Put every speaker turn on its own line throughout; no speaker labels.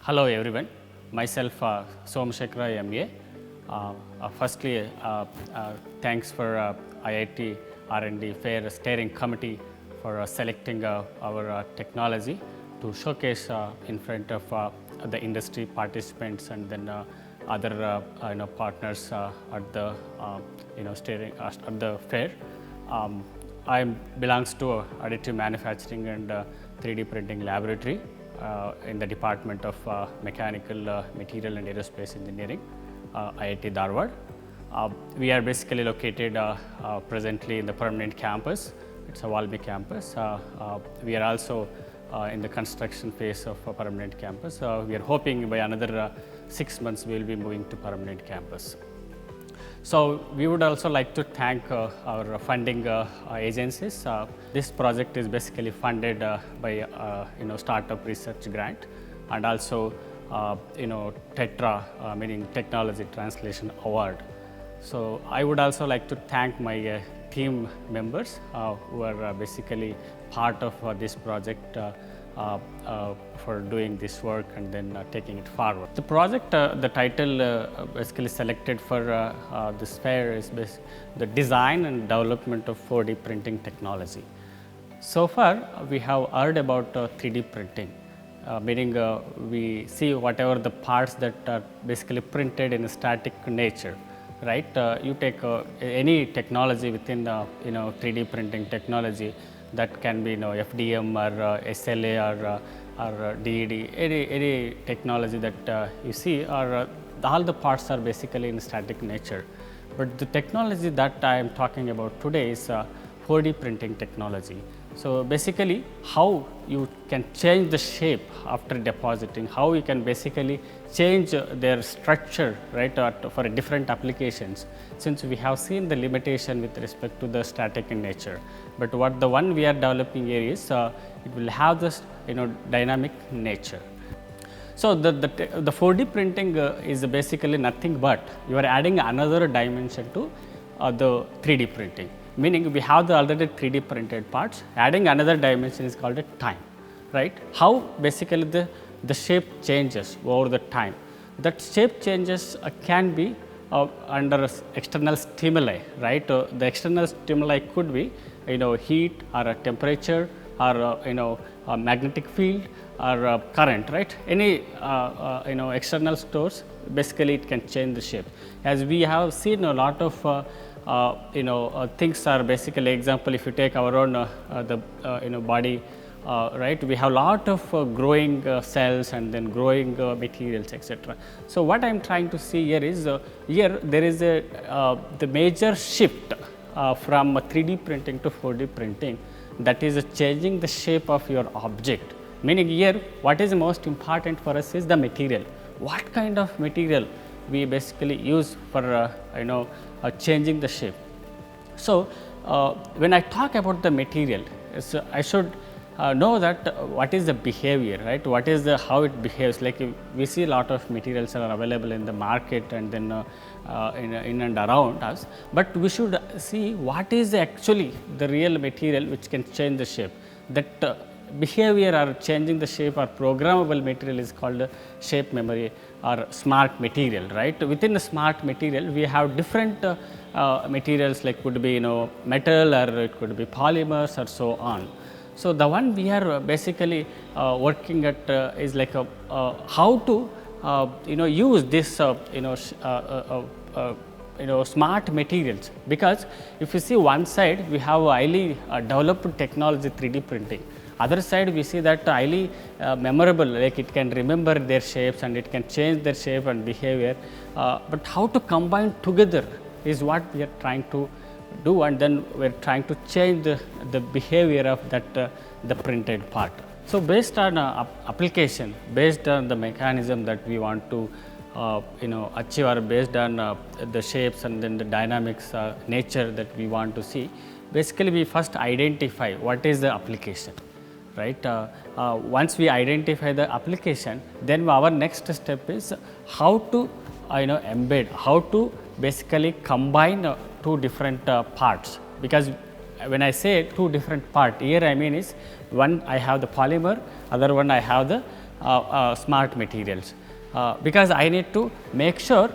Hello everyone, myself Somashekara MA. Firstly, thanks for IIT R&D Fair Steering Committee for selecting our technology to showcase in front of the industry participants and then other partners at the steering at the fair. I belongs to additive manufacturing and 3D printing laboratory in the Department of Mechanical, Material and Aerospace Engineering, IIT Dharwad. We are basically located presently in the permanent campus. It's a Valmy campus. We are also in the construction phase of a permanent campus. We are hoping by another 6 months we will be moving to permanent campus. So we would also like to thank our funding agencies. This project is basically funded by startup research grant and also TETRA meaning Technology Translation Award. So I would also like to thank my team members who are basically part of this project for doing this work and then taking it forward. The project, the title basically selected for this fair is the design and development of 4D printing technology. So far we have heard about 3D printing, meaning we see whatever the parts that are basically printed in a static nature, right? You take any technology within the 3D printing technology, that can be FDM or SLA or DED, any technology that you see, or all the parts are basically in static nature. But the technology that I am talking about today is 4D printing technology. So basically how you can change the shape after depositing, how you can basically change their structure, right, for different applications, since we have seen the limitation with respect to the static in nature. But what the one we are developing here is it will have this dynamic nature. So the 4D printing is basically nothing but you are adding another dimension to the 3D printing. Meaning we have the already 3D printed parts, adding another dimension is called a time, right? How basically the shape changes over the time. That shape changes can be under external stimuli, right? The external stimuli could be heat or a temperature or a magnetic field or current, right? Any external source, basically it can change the shape. As we have seen a lot of things are basically, example, if you take our own body, right, we have lot of growing cells and then growing materials, etc. So what I am trying to see here is here there is the major shift from 3D printing to 4D printing, that is changing the shape of your object. Meaning here what is most important for us is the material. What kind of material we basically use for changing the shape. So when I talk about the material, I should know that what is the behavior, right? What is the how it behaves. Like we see a lot of materials are available in the market and then in and around us, but we should see what is actually the real material which can change the shape. That behavior or changing the shape or programmable material is called shape memory or smart material, right? Within the smart material we have different materials, like could be metal or it could be polymers or so on. So the one we are basically working at is like how to use this smart materials, because if you see one side we have highly developed technology 3D printing, other side we see that highly memorable, like it can remember their shapes and it can change their shape and behavior, but how to combine together is what we are trying to do, and then we are trying to change the behavior of that the printed part. So based on application, based on the mechanism that we want to achieve, or based on the shapes and then the dynamics nature that we want to see, basically we first identify what is the application, right? Once we identify the application, then our next step is how to embed, how to basically combine two different parts. Because when I say two different parts, here I mean is one I have the polymer, other one I have the smart materials, because I need to make sure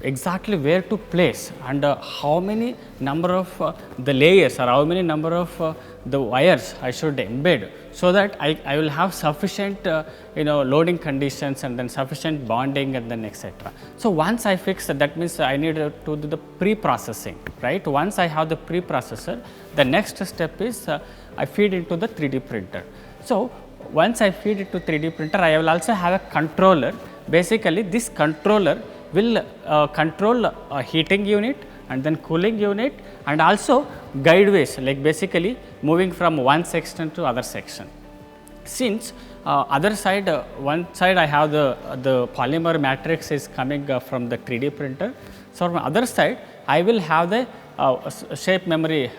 exactly where to place and how many number of the layers or how many number of the wires I should embed, so that I will have sufficient loading conditions and then sufficient bonding and then etc. So, once I fix that, means I need to do the pre-processing, right. Once I have the pre-processor, the next step is I feed into the 3D printer. So, once I feed it to 3D printer, I will also have a controller. Basically, this controller will control heating unit and then cooling unit and also guideways, like basically moving from one section to other section. Since other side, one side I have the polymer matrix is coming from the 3D printer. So, from other side I will have the shape memory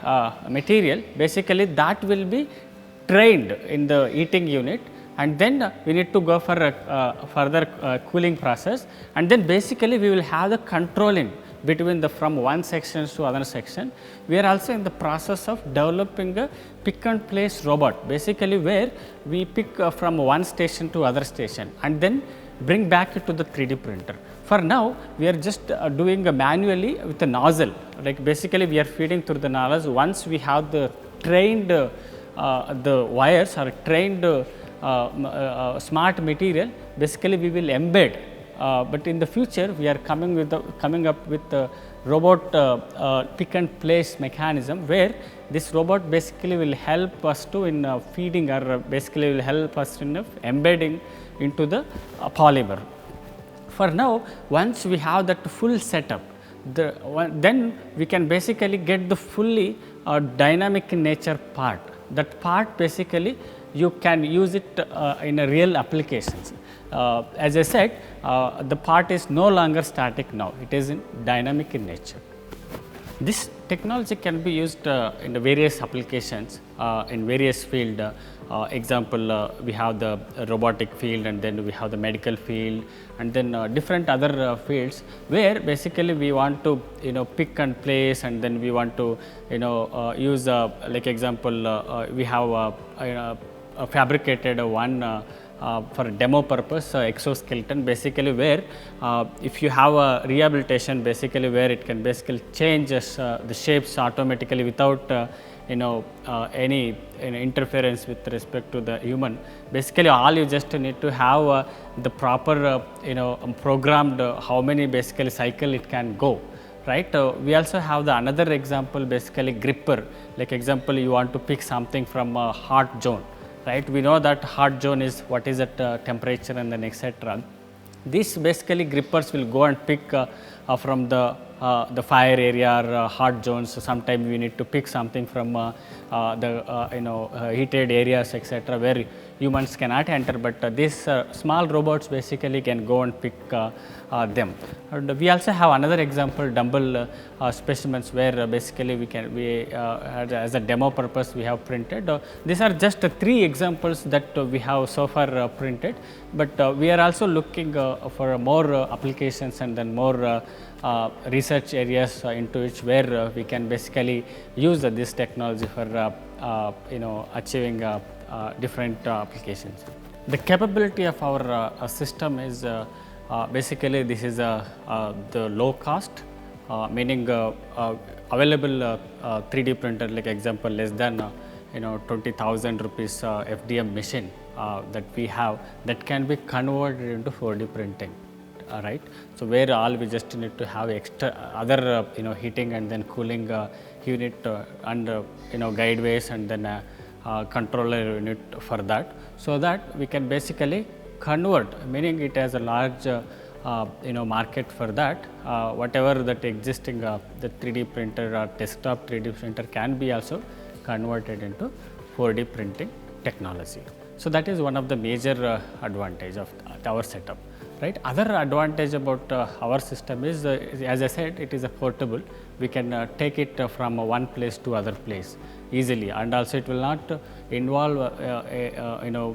material, basically that will be trained in the heating unit, and then we need to go for a further cooling process, and then basically we will have the controlling between the from one section to other section. We are also in the process of developing a pick and place robot, basically where we pick from one station to other station and then bring back it to the 3D printer. For now, we are just doing manually with a nozzle, like basically we are feeding through the nozzle. Once we have the trained the wires or trained smart material, basically we will embed, but in the future we are coming up with the robot pick and place mechanism, where this robot basically will help us to in feeding, or basically will help us in embedding into the polymer. For now, once we have that full setup, then we can basically get the fully dynamic in nature part. That part basically you can use it in a real applications. As I said, the part is no longer static now, it is in dynamic in nature. This technology can be used in the various applications in various field. Example, we have the robotic field, and then we have the medical field, and then different other fields, where basically we want to pick and place, and then we want to use like example, we have fabricated one for demo purpose exoskeleton, basically where if you have a rehabilitation, basically where it can basically change the shapes automatically without any interference with respect to the human. Basically all you just need to have the proper programmed how many basically cycle it can go, right. We also have the another example, basically gripper, like example you want to pick something from a hot zone, right. We know that hot zone is what is at temperature and then etc. These basically grippers will go and pick from the fire area or hot zones. So, sometimes we need to pick something from the heated areas etc., where humans cannot enter, but these small robots basically can go and pick them. And we also have another example, dumbbell specimens, where basically we as a demo purpose we have printed. These are just 3 examples that we have so far printed, but we are also looking for more applications and then more research areas into which where we can basically use this technology for achieving different applications. The capability of our system is basically this is the low cost, meaning available 3D printer, like example less than 20,000 rupees FDM machine that we have, that can be converted into 4D printing. Right. So, where all we just need to have extra other heating and then cooling unit and guideways and then controller unit for that. So, that we can basically convert, meaning it has a large market for that. Whatever that existing the 3D printer or desktop 3D printer can be also converted into 4D printing technology. So, that is one of the major advantage of our setup. Right. Other advantage about our system is, as I said, it is a portable. We can take it from one place to other place easily, and also it will not involve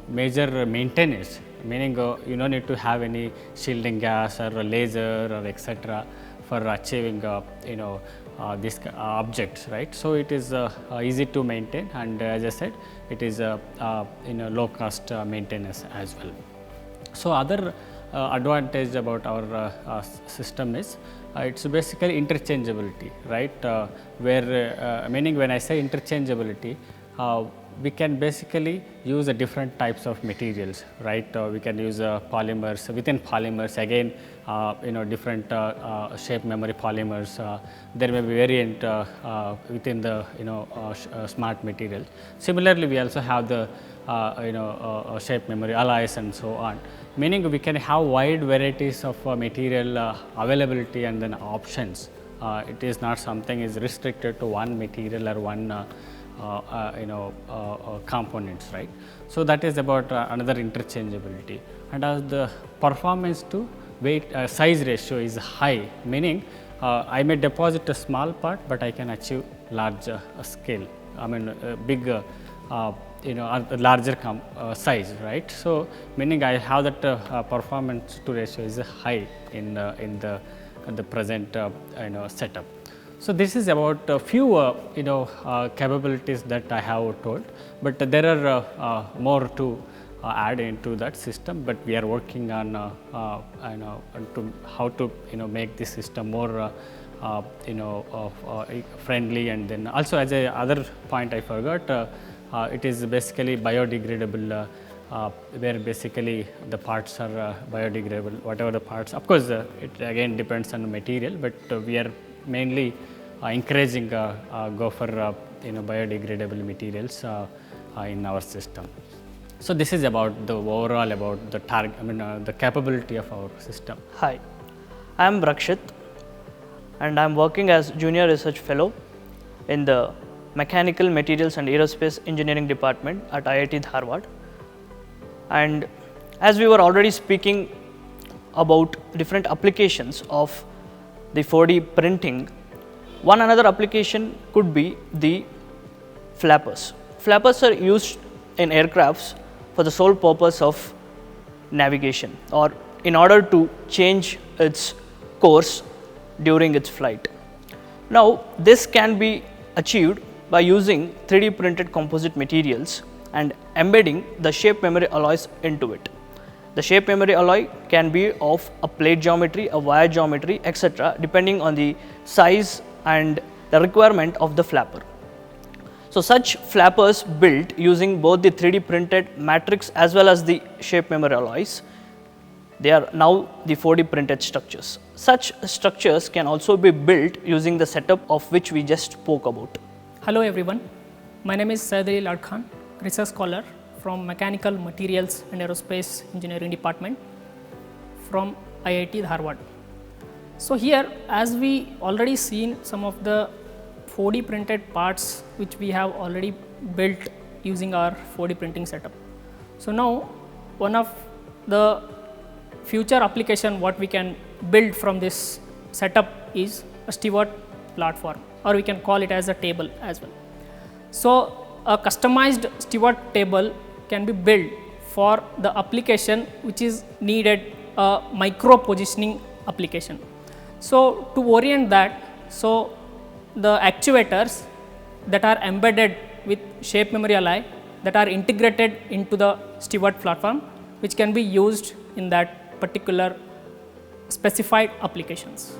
major maintenance, meaning you don't need to have any shielding gas or laser or etc. for achieving these objects, right. So, it is easy to maintain, and as I said, it is low cost maintenance as well. So other advantage about our system is it's basically interchangeability, right? Where meaning when I say interchangeability, we can basically use different types of materials, right? We can use polymers. Within polymers, again, different shape memory polymers. There may be variant within the smart materials. Similarly, we also have the shape memory alloys and so on. Meaning we can have wide varieties of material availability and then options. It is not something is restricted to one material or one components, right. So that is about another interchangeability, and as the performance to weight size ratio is high, meaning I may deposit a small part, but I can achieve larger scale, I mean big larger size, right. So meaning I have that performance to ratio is high in the present setup. So this is about a few capabilities that I have told, but there are more to add into that system, but we are working on to how to make this system more friendly. And then also as a other point I forgot, it is basically biodegradable, where basically the parts are biodegradable, whatever the parts. Of course, it again depends on the material, but we are mainly encouraging go for biodegradable materials in our system. So this is about the overall about the target, I mean the capability of our system.
Hi, I am Rakshit and I am working as Junior Research Fellow in the Mechanical Materials and Aerospace Engineering Department at IIT Dharwad. And as we were already speaking about different applications of the 4D printing, one another application could be the flappers. Flappers are used in aircrafts for the sole purpose of navigation, or in order to change its course during its flight. Now, this can be achieved by using 3D printed composite materials and embedding the shape memory alloys into it. The shape memory alloy can be of a plate geometry, a wire geometry, etc., depending on the size and the requirement of the flapper. So such flappers built using both the 3D printed matrix as well as the shape memory alloys, they are now the 4D printed structures. Such structures can also be built using the setup of which we just spoke about.
Hello everyone, my name is Syed Ali Lad Khan, research scholar from Mechanical Materials and Aerospace Engineering Department from IIT Dharwad. So here, as we already seen some of the 4D printed parts which we have already built using our 4D printing setup. So now one of the future application what we can build from this setup is a steward platform, or we can call it as a table as well. So a customized steward table can be built for the application which is needed, a micro positioning application. So to orient that, so the actuators that are embedded with shape memory alloy that are integrated into the steward platform, which can be used in that particular specified applications.